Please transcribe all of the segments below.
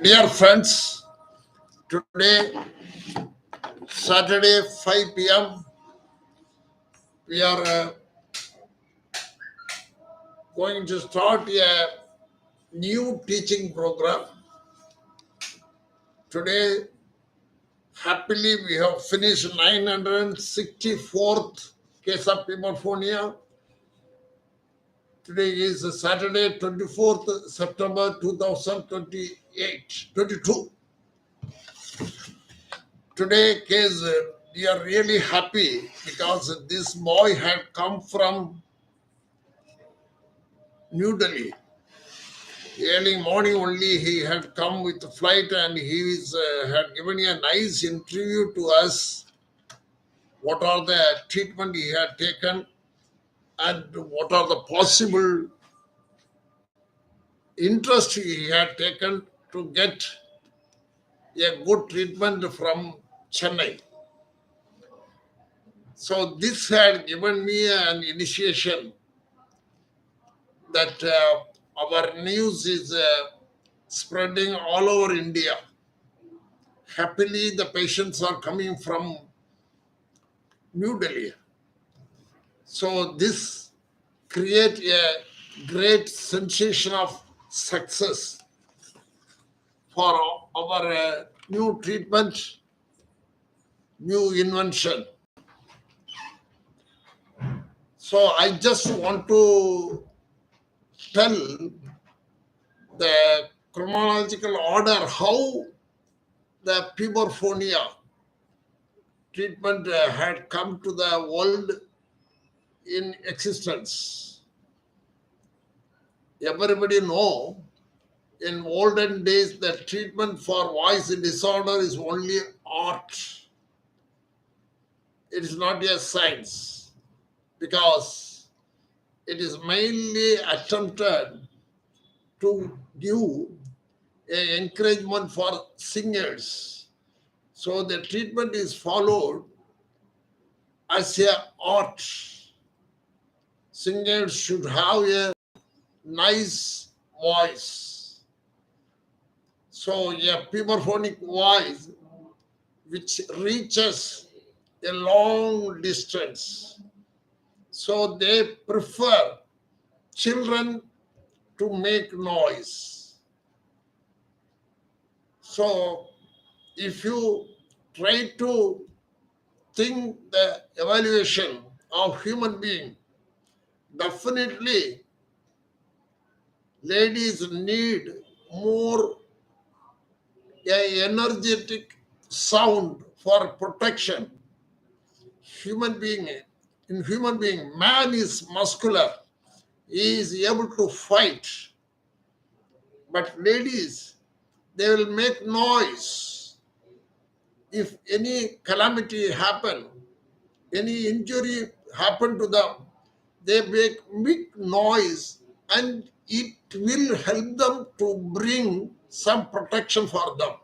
Dear friends, today, Saturday, 5 p.m., we are going to start a new teaching program. Today, happily, we have finished 964th case of Puberphonia. Today is Saturday, 24th September 2022. Today case, we are really happy because this boy had come from New Delhi. Early morning only he had come with the flight and had given a nice interview to us. What are the treatment he had taken and what are the possible interest he had taken to get a good treatment from Chennai. So this had given me an initiation that our news is spreading all over India. Happily, the patients are coming from New Delhi. So this create a great sensation of success for our new treatment, new invention. So I just want to tell the chronological order how the puberphonia treatment had come to the world in existence. Everybody know in olden days the treatment for voice disorder is only art. It is not a science because it is mainly attempted to give an encouragement for singers. So the treatment is followed as a art. Singers should have a nice voice. So a puberphonic voice which reaches a long distance. So they prefer children to make noise. So if you try to think the evaluation of human being, definitely ladies need more energetic sound for protection. In human being, man is muscular. He is able to fight. But ladies, they will make noise. If any calamity happen, any injury happen to them, they make big noise and it will help them to bring some protection for them.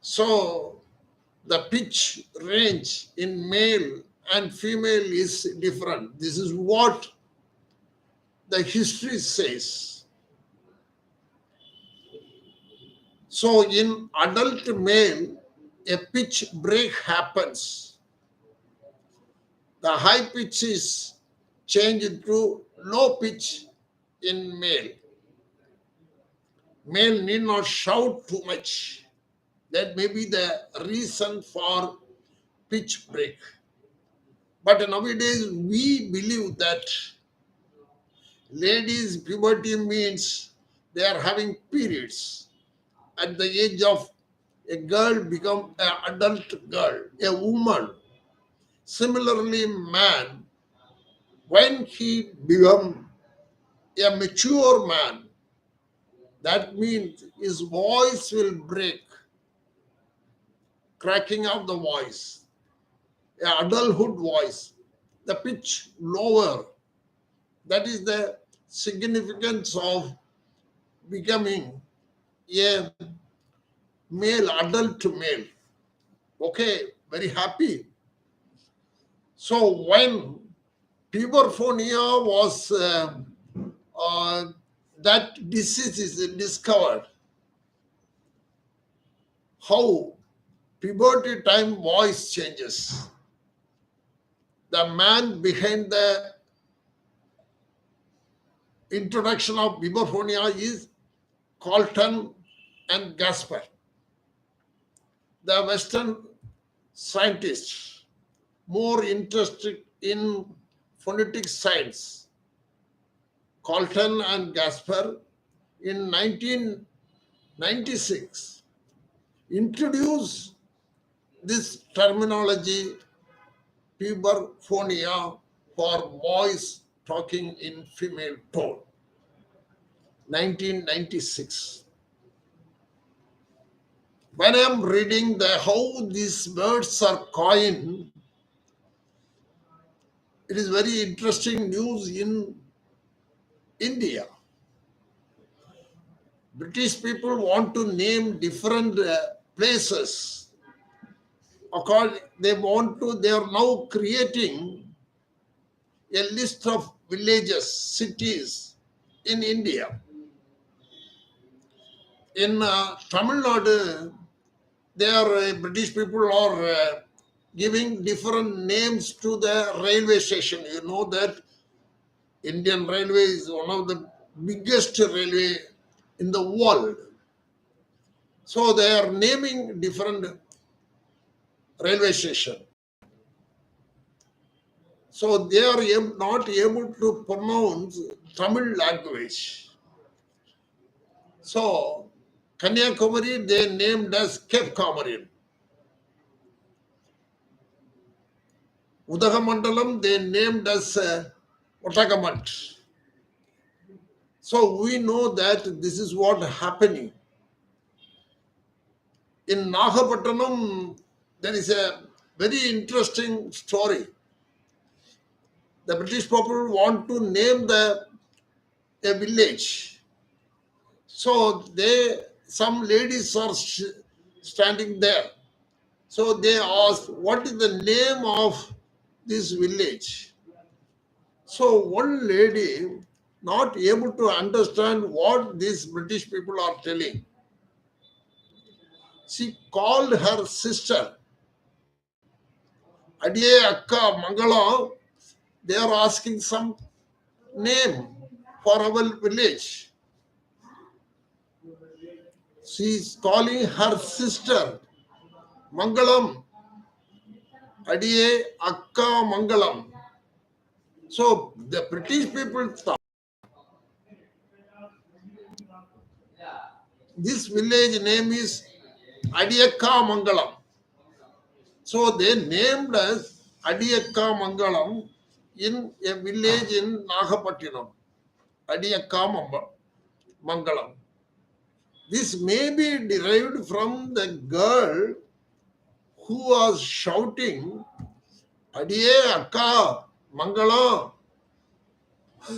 So the pitch range in male and female is different. This is what the history says. So in adult male, a pitch break happens. The high pitch is changed to low pitch in male. Male need not shout too much. That may be the reason for pitch break. But nowadays we believe that ladies' puberty means they are having periods. At the age of a girl become an adult girl, a woman. Similarly, man, when he become a mature man, that means his voice will break, cracking of the voice, a adulthood voice, the pitch lower. That is the significance of becoming a male, adult male. Okay, very happy. So when Puberphonia was uh, that disease is discovered. How puberty time voice changes. The man behind the introduction of puberphonia is Colton and Gasper, the Western scientists more interested in phonetic science. Colton and Gasper in 1996 introduced this terminology puberphonia for boys talking in female tone. 1996. When I am reading how these words are coined, it is very interesting news in India. British people want to name different places. They are now creating a list of villages, cities in India. In Tamil Nadu, British people are giving different names to the railway station. You know that Indian Railway is one of the biggest railway in the world. So they are naming different railway station. So they are not able to pronounce Tamil language. So Kanyakumari they named as Cape Comorin. Udagamandalam they named as Otagamant. So we know that this is what happening. In Nagapattinam, there is a very interesting story. The British people want to name a village. So some ladies are standing there. So they asked, what is the name of this village? So one lady, not able to understand what these British people are telling, she called her sister, Adiye Akka Mangala, they are asking some name for our village. She is calling her sister Mangalam, Adiye Akka Mangalam. So the British people thought this village name is Adiyakka Mangalam. So they named us Adiyakka Mangalam in a village in Nagapattinam. Adiyakka Mangalam. This may be derived from the girl who was shouting, Adiye Akka Mangalam.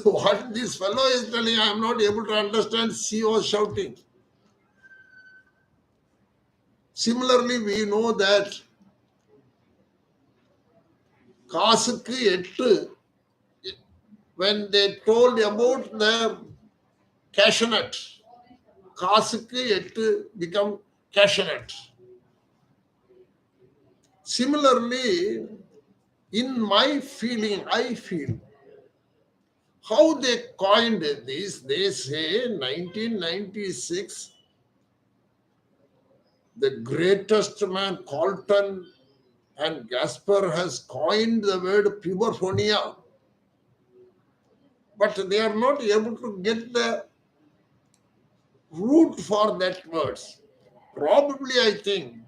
What this fellow is telling, I am not able to understand. She was shouting. Similarly, we know that Kasukku Ettu, when they told about the cashew nut, Kasukku Ettu become cashew nut. Similarly, in my feeling, I feel how they coined this, they say 1996, the greatest man, Colton and Gasper, has coined the word puberphonia. But they are not able to get the root for that words. Probably, I think,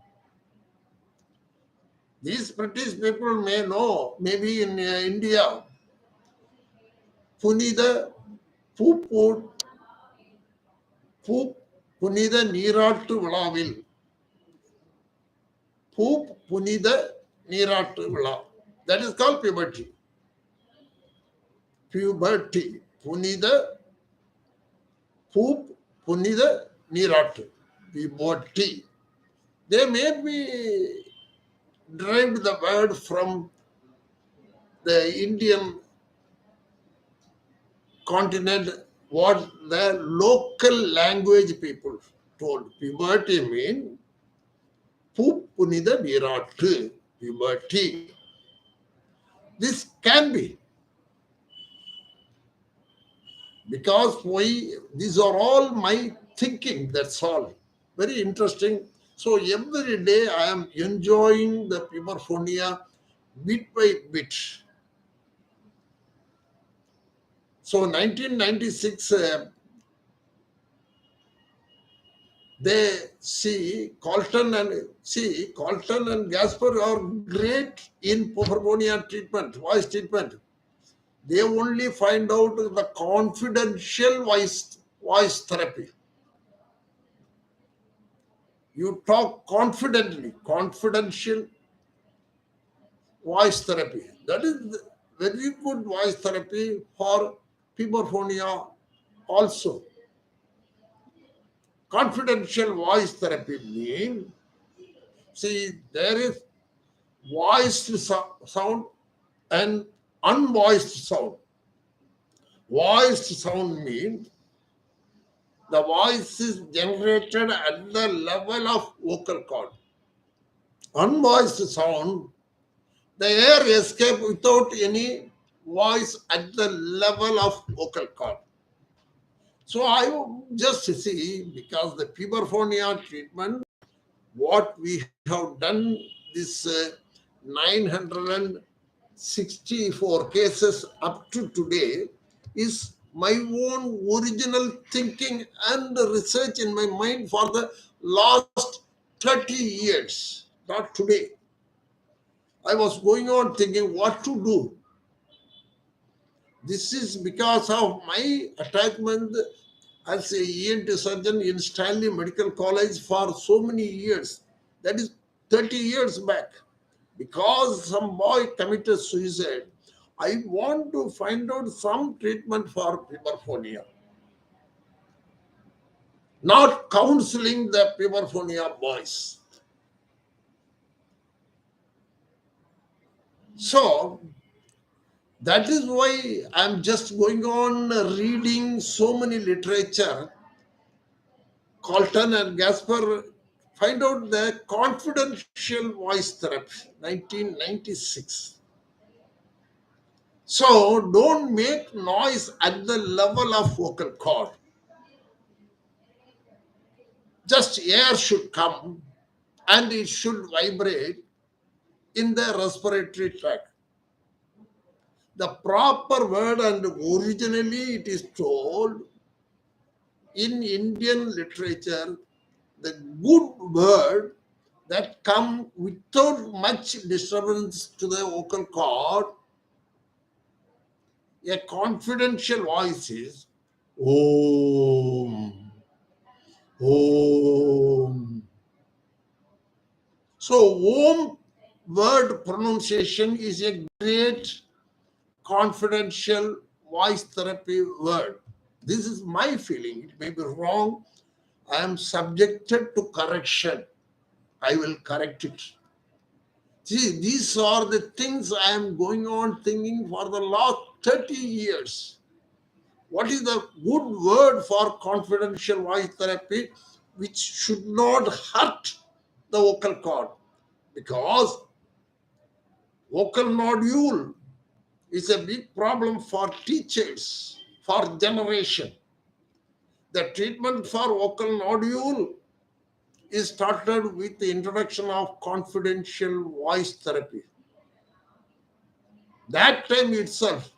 these British people may know, maybe in India, Punida Puput Pup Punida Niratu Vilavil. Pup Punida Niratu Vila. That is called puberty. Puberty. Punida Pup Punida Niratu. Puberty. They may be derived the word from the Indian continent what the local language people told. Puberty mean Punida Viratu, puberty. This can be because these are all my thinking, that's all. Very interesting. So every day I am enjoying the Puberphonia bit by bit. So 1996, Colton and Gasper are great in Puberphonia treatment, voice treatment. They only find out the confidential voice therapy. You talk confidential voice therapy. That is very good voice therapy for Puberphonia also. Confidential voice therapy means, see, there is voiced sound and unvoiced sound. Voiced sound means the voice is generated at the level of vocal cord. Unvoiced sound, the air escape without any voice at the level of vocal cord. So I just see, because the puberphonia treatment, what we have done, this 964 cases up to today, is my own original thinking and research in my mind for the last 30 years, not today. I was going on thinking what to do. This is because of my attachment as a ENT surgeon in Stanley Medical College for so many years. That is 30 years back. Because some boy committed suicide, I want to find out some treatment for puberphonia. Not counseling the puberphonia boys. So that is why I'm just going on reading so many literature. Colton and Gasper find out the confidential voice therapy, 1996. So don't make noise at the level of vocal cord. Just air should come and it should vibrate in the respiratory tract. The proper word, and originally it is told in Indian literature, the good word that come without much disturbance to the vocal cord, a confidential voice is Om, Om. So Om word pronunciation is a great confidential voice therapy word. This is my feeling. It may be wrong. I am subjected to correction. I will correct it. See, these are the things I am going on thinking for the last 30 years. What is the good word for confidential voice therapy which should not hurt the vocal cord? Because vocal nodule is a big problem for teachers, for generation. The treatment for vocal nodule is started with the introduction of confidential voice therapy. That time itself,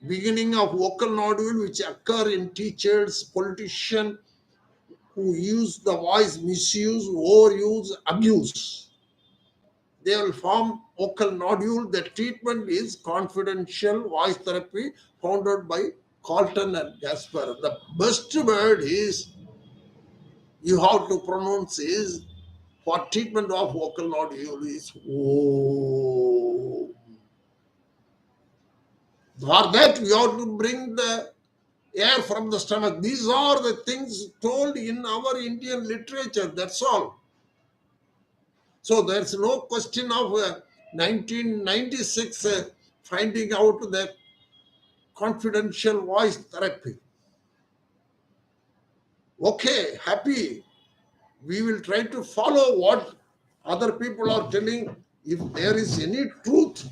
beginning of vocal nodule which occur in teachers, politicians who use the voice, misuse, overuse, abuse. They will form vocal nodule. The treatment is confidential voice therapy founded by Colton and Gasper. The best word is you have to pronounce is for treatment of vocal nodule is O. For that, we have to bring the air from the stomach. These are the things told in our Indian literature. That's all. So there's no question of 1996 finding out the confidential voice therapy. Okay, happy. We will try to follow what other people are telling. If there is any truth,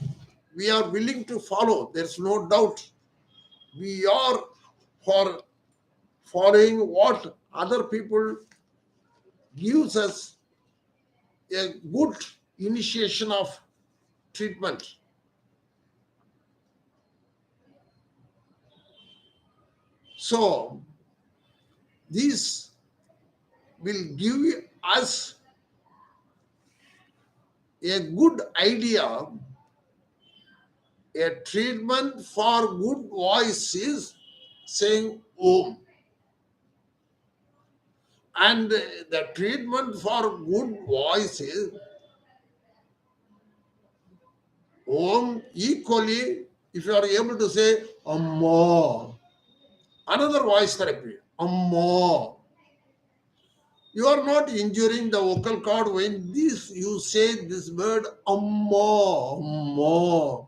we are willing to follow. There's no doubt. We are for following what other people gives us a good initiation of treatment. So this will give us a good idea. A treatment for good voice is saying Om. And the treatment for good voice is Om equally, if you are able to say Amma. Another voice therapy, Amma. You are not injuring the vocal cord when this you say this word Amma, Amma.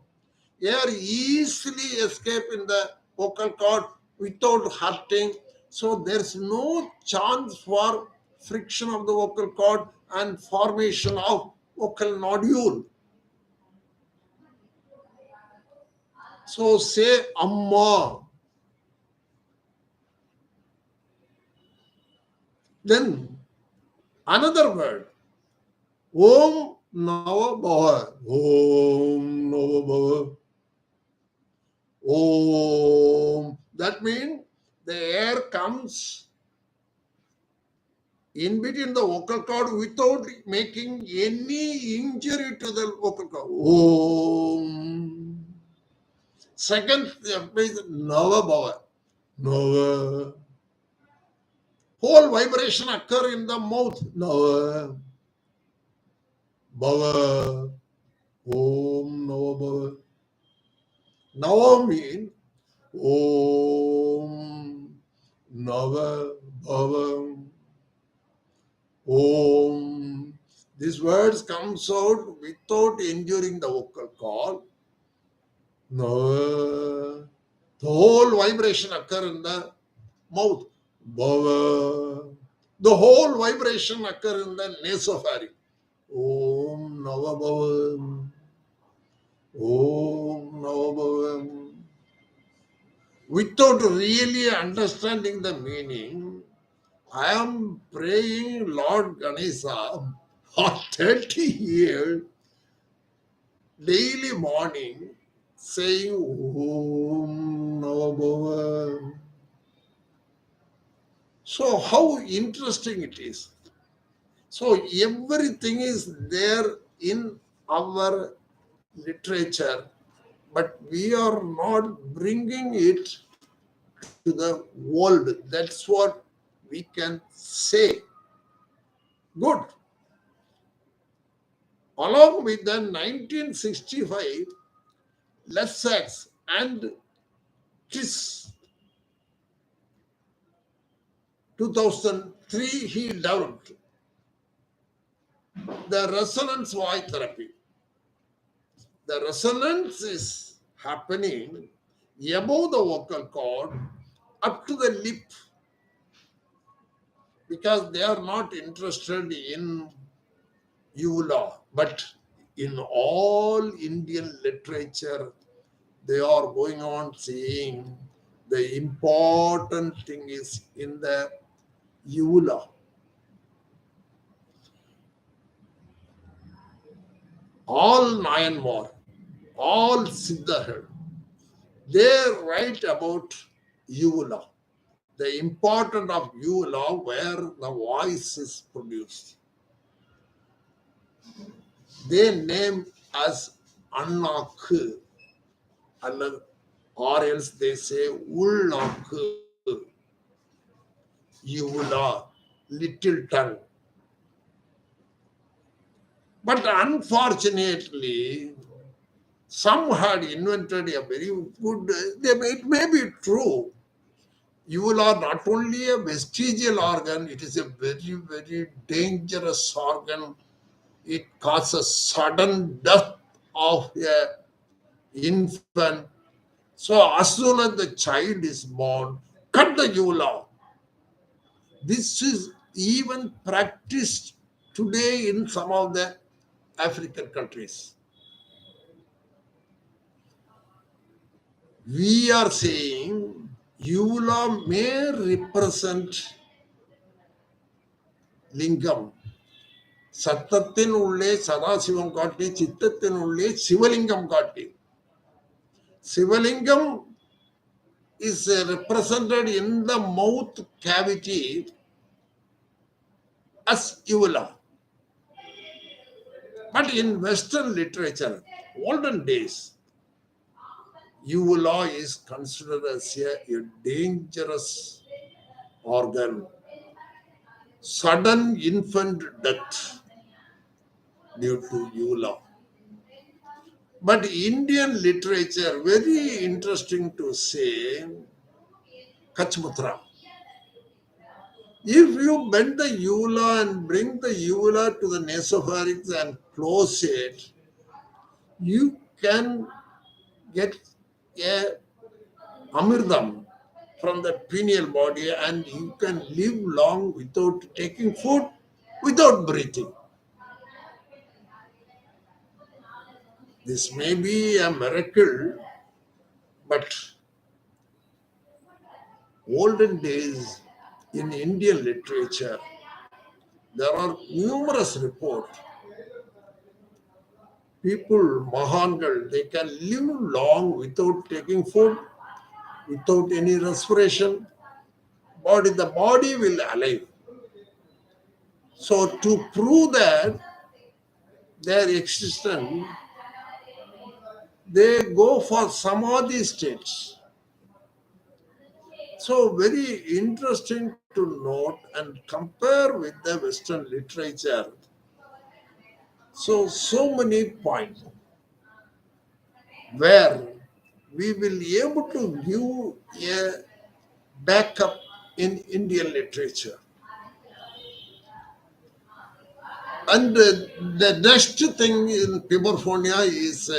Air easily escape in the vocal cord without hurting. So there's no chance for friction of the vocal cord and formation of vocal nodule. So say Amma. Then another word, Om Nava Bhava. Om Nava Bhava. Om. That means the air comes in between the vocal cord without making any injury to the vocal cord. Om. Second step is Nava Bhava. Nava. Whole vibration occur in the mouth. Nava. Bhava. Om Nava Bhava. Nava means Om Nava Bhava. Om. These words comes out without injuring the vocal cord. Nava. The whole vibration occur in the mouth. Bhava. The whole vibration occur in the nasopharynx. Om Nava Bhava. Om Nava Bhava. Without really understanding the meaning, I am praying Lord Ganesha for 30 years, daily morning, saying Om Nava Bhava. So how interesting it is. So everything is there in our literature, but we are not bringing it to the world. That's what we can say. Good. Along with the 1965 Lessex and TIS 2003, he developed the resonance voice therapy. The resonance is happening above the vocal cord up to the lip, because they are not interested in uvula, but in all Indian literature, they are going on saying the important thing is in the uvula. All Nayanmar, all Siddhar, they write about uvula, the importance of uvula where the voice is produced. They name as Annaku, or else they say Ulnaku, uvula, little tongue. But unfortunately, some had invented a very good, it may be true. Uvula not only a vestigial organ, it is a very, very dangerous organ. It causes sudden death of a infant. So as soon as the child is born, cut the uvula. This is even practiced today in some of the African countries. We are saying uvula may represent lingam. സത്തത്തിനുള്ളിൽ Sadasivam കാട്ടി ചിത്തത്തിനുള്ളിൽ ശിവലിംഗം കാട്ടി. Sivalingam is represented in the mouth cavity as uvula. But in Western literature, olden days, uvula is considered as a dangerous organ. Sudden infant death due to uvula. But Indian literature, very interesting to say, Kachmutra. If you bend the uvula and bring the uvula to the nasopharynx and close it, you can get a amirdam from the pineal body and you can live long without taking food, without breathing. This may be a miracle, but olden days in Indian literature, there are numerous reports. People, Mahangal, they can live long without taking food, without any respiration. The body will alive. So to prove that their existence, they go for samadhi states. So very interesting to note and compare with the Western literature. So many points where we will be able to give a backup in Indian literature. And the next thing in Puberphonia is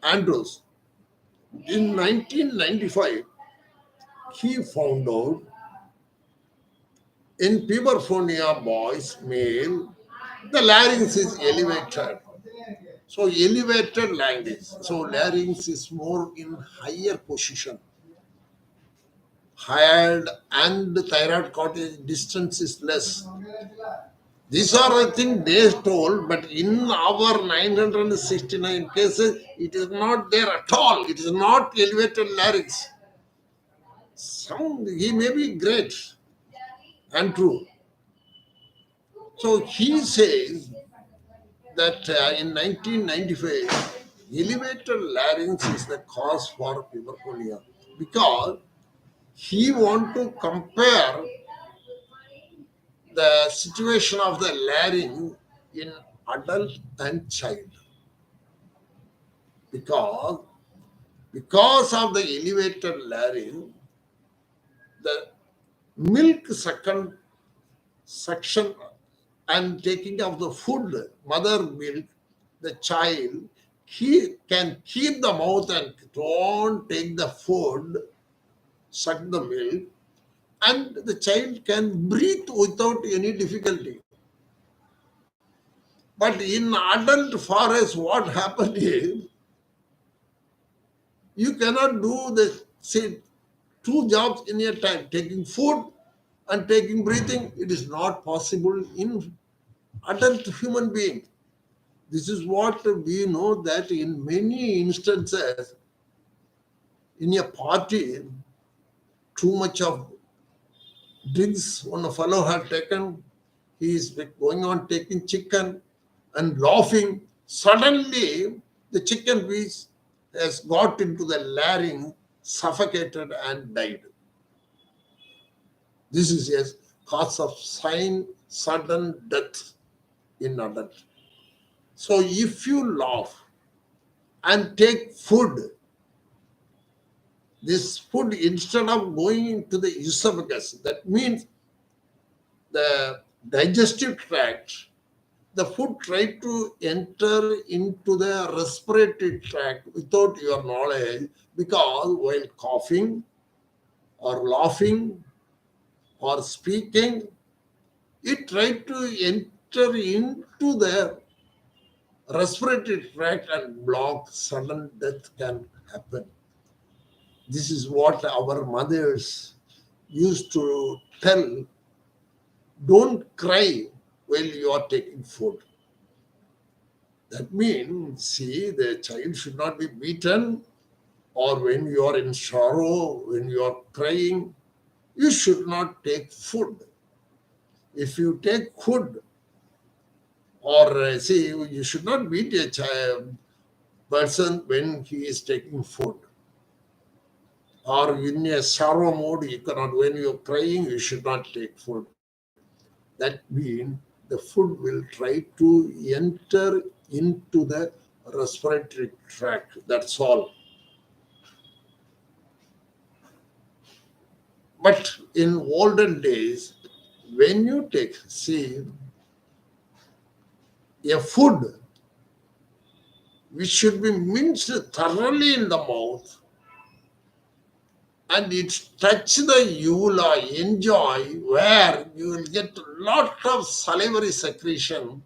Andrews. In 1995, he found out in Puberphonia boys, male, the larynx is elevated. So elevated language. So larynx is more in higher position. Head and thyroid cortex distance is less. These are, I think, they told, but in our 969 cases, it is not there at all. It is not elevated larynx. He may be great and true. So he says that in 1995, elevated larynx is the cause for puberphonia because he want to compare the situation of the larynx in adult and child because of the elevated larynx, the milk suction and taking of the food, mother milk, the child, he can keep the mouth and don't take the food, suck the milk, and the child can breathe without any difficulty. But in adult forest, what happened is you cannot do the say two jobs in a time, taking food and taking breathing. It is not possible in adult human being. This is what we know that in many instances in a party, too much of drinks one fellow had taken, he is going on taking chicken and laughing. Suddenly, the chicken piece has got into the larynx, suffocated and died. This is a cause of sudden death in adult. So if you laugh and take food, this food instead of going into the esophagus, that means the digestive tract, the food tried to enter into the respiratory tract without your knowledge, because while coughing or laughing or speaking, it tried to enter into the respiratory tract and block. Sudden death can happen. This is what our mothers used to tell. Don't cry while you are taking food. That means, see, the child should not be beaten, or when you are in sorrow, when you are crying, you should not take food. If you take food, or see, you should not beat a child person when he is taking food. Or in a sorrow mode, you cannot, when you're crying, you should not take food. That means the food will try to enter into the respiratory tract. That's all. But in olden days, when you take, see, a food which should be minced thoroughly in the mouth, and it touch the uvula, enjoy, where you will get lot of salivary secretion.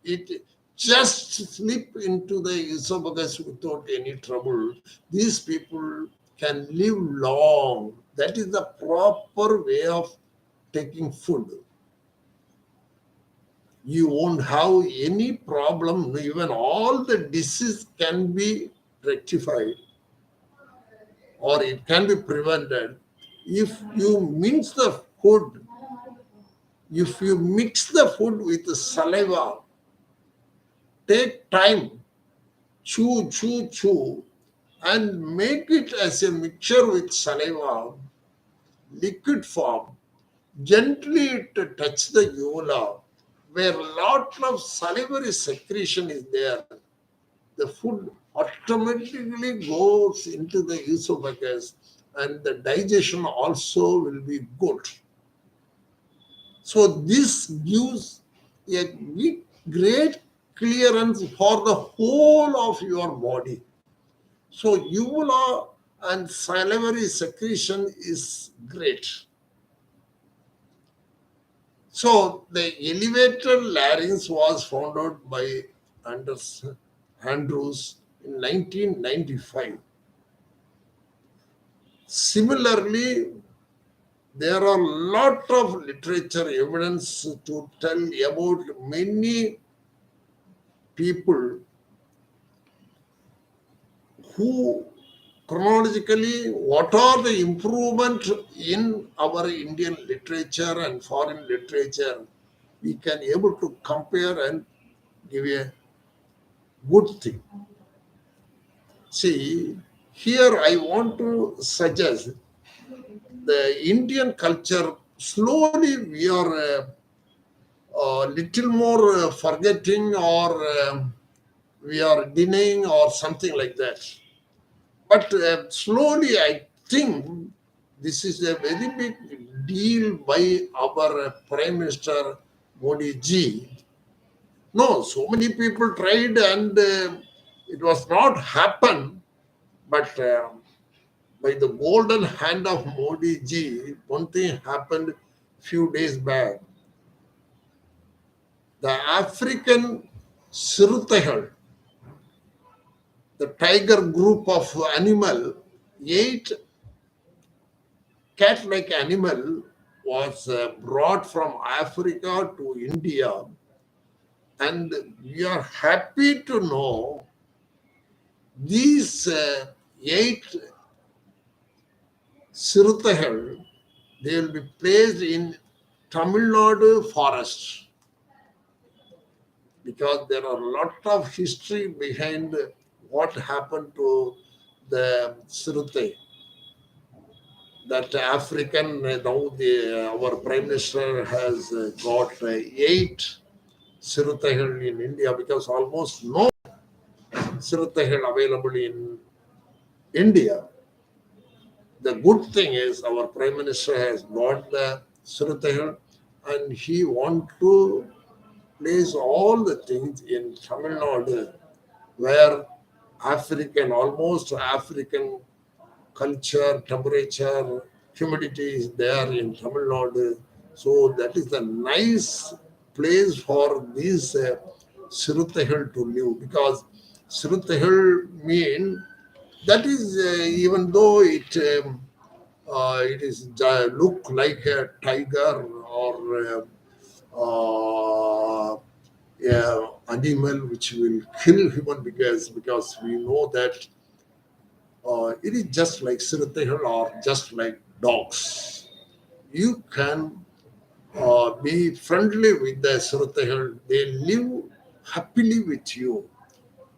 It just slip into the esophagus without any trouble. These people can live long. That is the proper way of taking food. You won't have any problem. Even all the disease can be rectified, or it can be prevented if you mix the food. If you mix the food with saliva, take time, chew, and make it as a mixture with saliva, liquid form. Gently to touch the uvula, where lot of salivary secretion is there. The food automatically goes into the esophagus, and the digestion also will be good. So this gives a great clearance for the whole of your body. So uvula and salivary secretion is great. So the elevated larynx was found out by Andrews in 1995. Similarly, there are lot of literature evidence to tell about many people who chronologically what are the improvement in our Indian literature and foreign literature. We can able to compare and give a good thing. See, here I want to suggest the Indian culture. Slowly we are little more forgetting, or we are denying, or something like that. But slowly I think this is a very big deal by our Prime Minister Modi ji. No, so many people tried, and it was not happen. But by the golden hand of Modi ji, one thing happened few days back. The African Sirutehal, the tiger group of animal, 8 cat-like animal was brought from Africa to India, and we are happy to know these 8 Sirutehal, they will be placed in Tamil Nadu forest, because there are a lot of history behind what happened to the Sirute. That African, now our Prime Minister has got 8 Sirutehal in India, because almost no Sirutehal available in India. The good thing is our Prime Minister has got the Sirutehal, and he want to plays all the things in Tamil Nadu, where African, almost African culture, temperature, humidity is there in Tamil Nadu. So that is a nice place for these Sirutahal to live, because Sirutahal mean that is even though it is look like a tiger or animal which will kill human, because we know that it is just like Sirutahal or just like dogs. You can be friendly with the Sirutahal. They live happily with you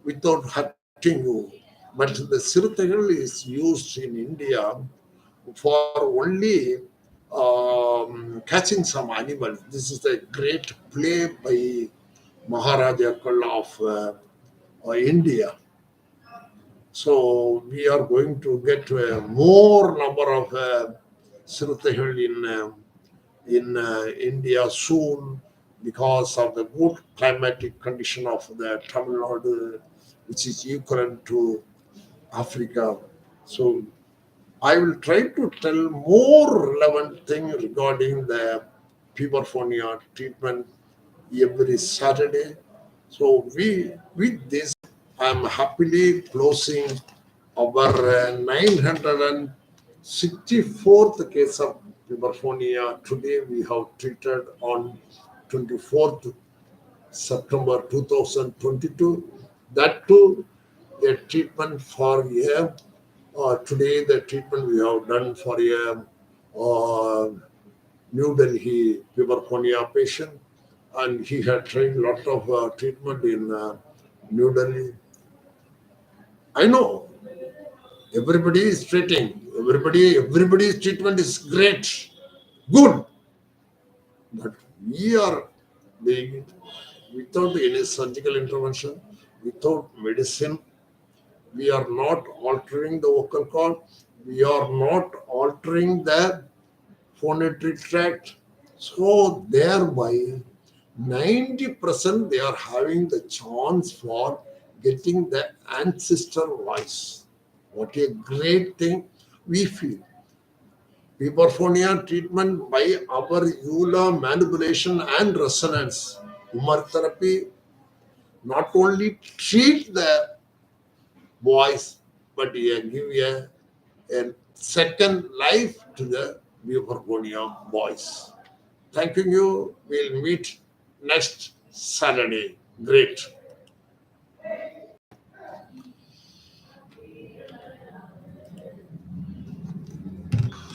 without hurting you. But the Sirutahal is used in India for only catching some animals. This is a great play by Maharaja Kalla of India. So we are going to get more number of Sirutahal in India soon, because of the good climatic condition of the Tamil Nadu, which is equivalent to Africa. So I will try to tell more relevant thing regarding the puberphonia treatment every Saturday. So we with this, I'm happily closing our 964th case of puberphonia. Today we have treated on 24th September 2022. That too, a treatment for a today the treatment we have done for a New Delhi puberphonia patient, and he had tried lot of treatment in New Delhi. I know everybody is treating, everybody's treatment is great, good, but we are doing it without any surgical intervention, without medicine. We are not altering the vocal cord. We are not altering the phonatory tract. So thereby 90% they are having the chance for getting the ancestor voice. What a great thing we feel. Puberphonia treatment by our Euler manipulation and resonance. Humor therapy not only treat the voice, but give a second life to the Puberphonia voice. Thanking you. We'll meet next Saturday. Great.